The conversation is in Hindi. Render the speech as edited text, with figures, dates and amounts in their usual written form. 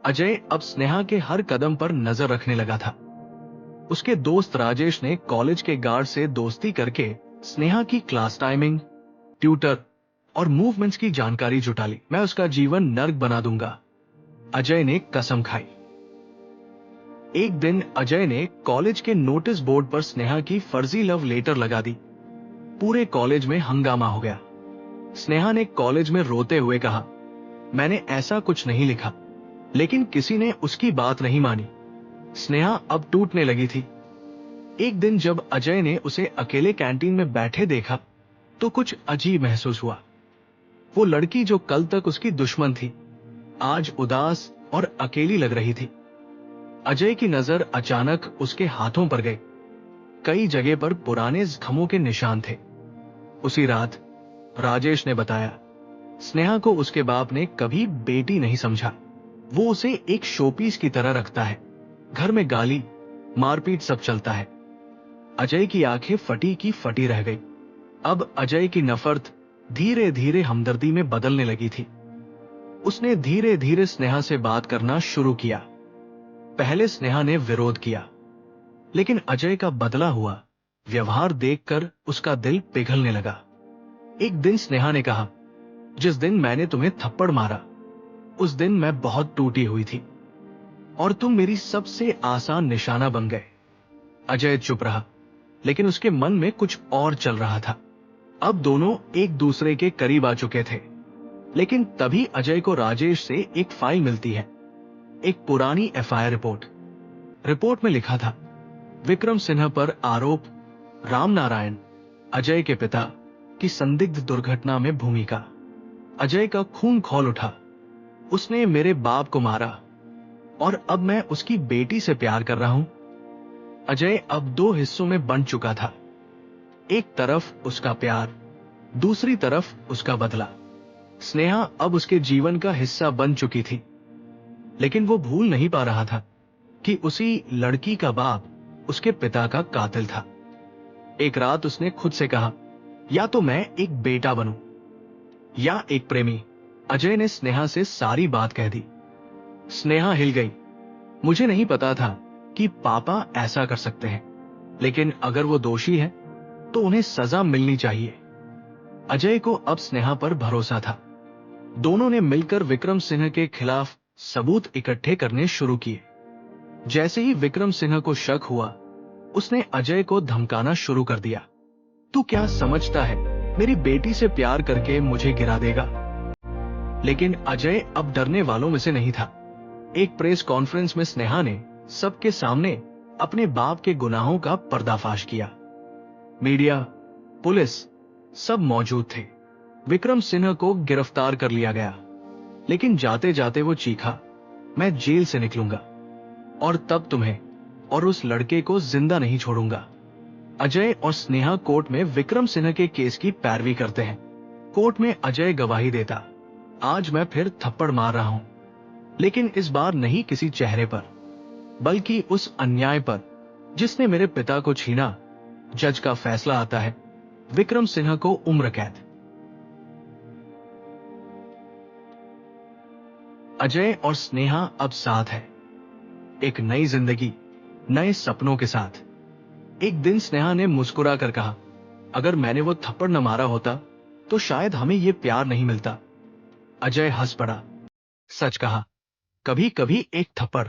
अजय अब स्नेहा के हर कदम पर नजर रखने लगा था। उसके दोस्त राजेश ने कॉलेज के गार्ड से दोस्ती करके स्नेहा की क्लास टाइमिंग, ट्यूटर और मूवमेंट्स की जानकारी जुटा ली। मैं उसका जीवन नर्क बना दूंगा, अजय ने कसम खाई। एक दिन अजय ने कॉलेज के नोटिस बोर्ड पर स्नेहा की फर्जी लव लेटर लगा दी। पूरे कॉलेज में हंगामा हो गया। स्नेहा ने कॉलेज में रोते हुए कहा, मैंने ऐसा कुछ नहीं लिखा, लेकिन किसी ने उसकी बात नहीं मानी। स्नेहा अब टूटने लगी थी। एक दिन जब अजय ने उसे अकेले कैंटीन में बैठे देखा तो कुछ अजीब महसूस हुआ। वो लड़की जो कल तक उसकी दुश्मन थी, आज उदास और अकेली लग रही थी। अजय की नजर अचानक उसके हाथों पर गई। कई जगह पर पुराने जख्मों के निशान थे। उसी रात राजेश ने बताया, स्नेहा को उसके बाप ने कभी बेटी नहीं समझा। वो उसे एक शोपीस की तरह रखता है। घर में गाली, मारपीट सब चलता है। अजय की आंखें फटी की फटी रह गई। अब अजय की नफरत धीरे धीरे हमदर्दी में बदलने लगी थी। उसने धीरे धीरे स्नेहा से बात करना शुरू किया। पहले स्नेहा ने विरोध किया, लेकिन अजय का बदला हुआ व्यवहार देखकर उसका दिल पिघलने लगा। एक दिन स्नेहा ने कहा, जिस दिन मैंने तुम्हें थप्पड़ मारा उस दिन मैं बहुत टूटी हुई थी और तुम मेरी सबसे आसान निशाना बन गए। अजय चुप रहा, लेकिन उसके मन में कुछ और चल रहा था। अब दोनों एक दूसरे के करीब आ चुके थे। लेकिन तभी अजय को राजेश से एक फाइल मिलती है, एक पुरानी एफआईआर रिपोर्ट। रिपोर्ट में लिखा था, विक्रम सिन्हा पर आरोप, राम नारायण, अजय के पिता की संदिग्ध दुर्घटना में भूमिका। अजय का खून खौल उठा। उसने मेरे बाप को मारा और अब मैं उसकी बेटी से प्यार कर रहा हूं। अजय अब दो हिस्सों में बंट चुका था। एक तरफ उसका प्यार, दूसरी तरफ उसका बदला। स्नेहा अब उसके जीवन का हिस्सा बन चुकी थी, लेकिन वो भूल नहीं पा रहा था कि उसी लड़की का बाप उसके पिता का कातिल था। एक रात उसने खुद से कहा, या तो मैं एक बेटा बनूं या एक प्रेमी। अजय ने स्नेहा से सारी बात कह दी। स्नेहा हिल गई। मुझे नहीं पता था कि पापा ऐसा कर सकते हैं, लेकिन अगर वो दोषी है तो उन्हें सजा मिलनी चाहिए। अजय को अब स्नेहा पर भरोसा था। दोनों ने मिलकर विक्रम सिन्हा के खिलाफ सबूत इकट्ठे करने शुरू किए। जैसे ही विक्रम सिन्हा को शक हुआ, उसने अजय को धमकाना शुरू कर दिया। तू क्या समझता है, मेरी बेटी से प्यार करके मुझे गिरा देगा? लेकिन अजय अब डरने वालों में से नहीं था। एक प्रेस कॉन्फ्रेंस में स्नेहा ने सबके सामने अपने बाप के गुनाहों का पर्दाफाश किया। मीडिया, पुलिस सब मौजूद थे। विक्रम सिन्हा को गिरफ्तार कर लिया गया, लेकिन जाते जाते वो चीखा, मैं जेल से निकलूंगा और तब तुम्हें और उस लड़के को जिंदा नहीं छोड़ूंगा। अजय और स्नेहा कोर्ट में विक्रम सिन्हा के केस की पैरवी करते हैं। कोर्ट में अजय गवाही देता, आज मैं फिर थप्पड़ मार रहा हूं, लेकिन इस बार नहीं किसी चेहरे पर, बल्कि उस अन्याय पर जिसने मेरे पिता को छीना। जज का फैसला आता है, विक्रम सिन्हा को उम्र कैद। अजय और स्नेहा अब साथ है, एक नई जिंदगी, नए सपनों के साथ। एक दिन स्नेहा ने मुस्कुरा कर कहा, अगर मैंने वो थप्पड़ न मारा होता तो शायद हमें ये प्यार नहीं मिलता। अजय हंस पड़ा। सच कहा, कभी कभी एक थप्पड़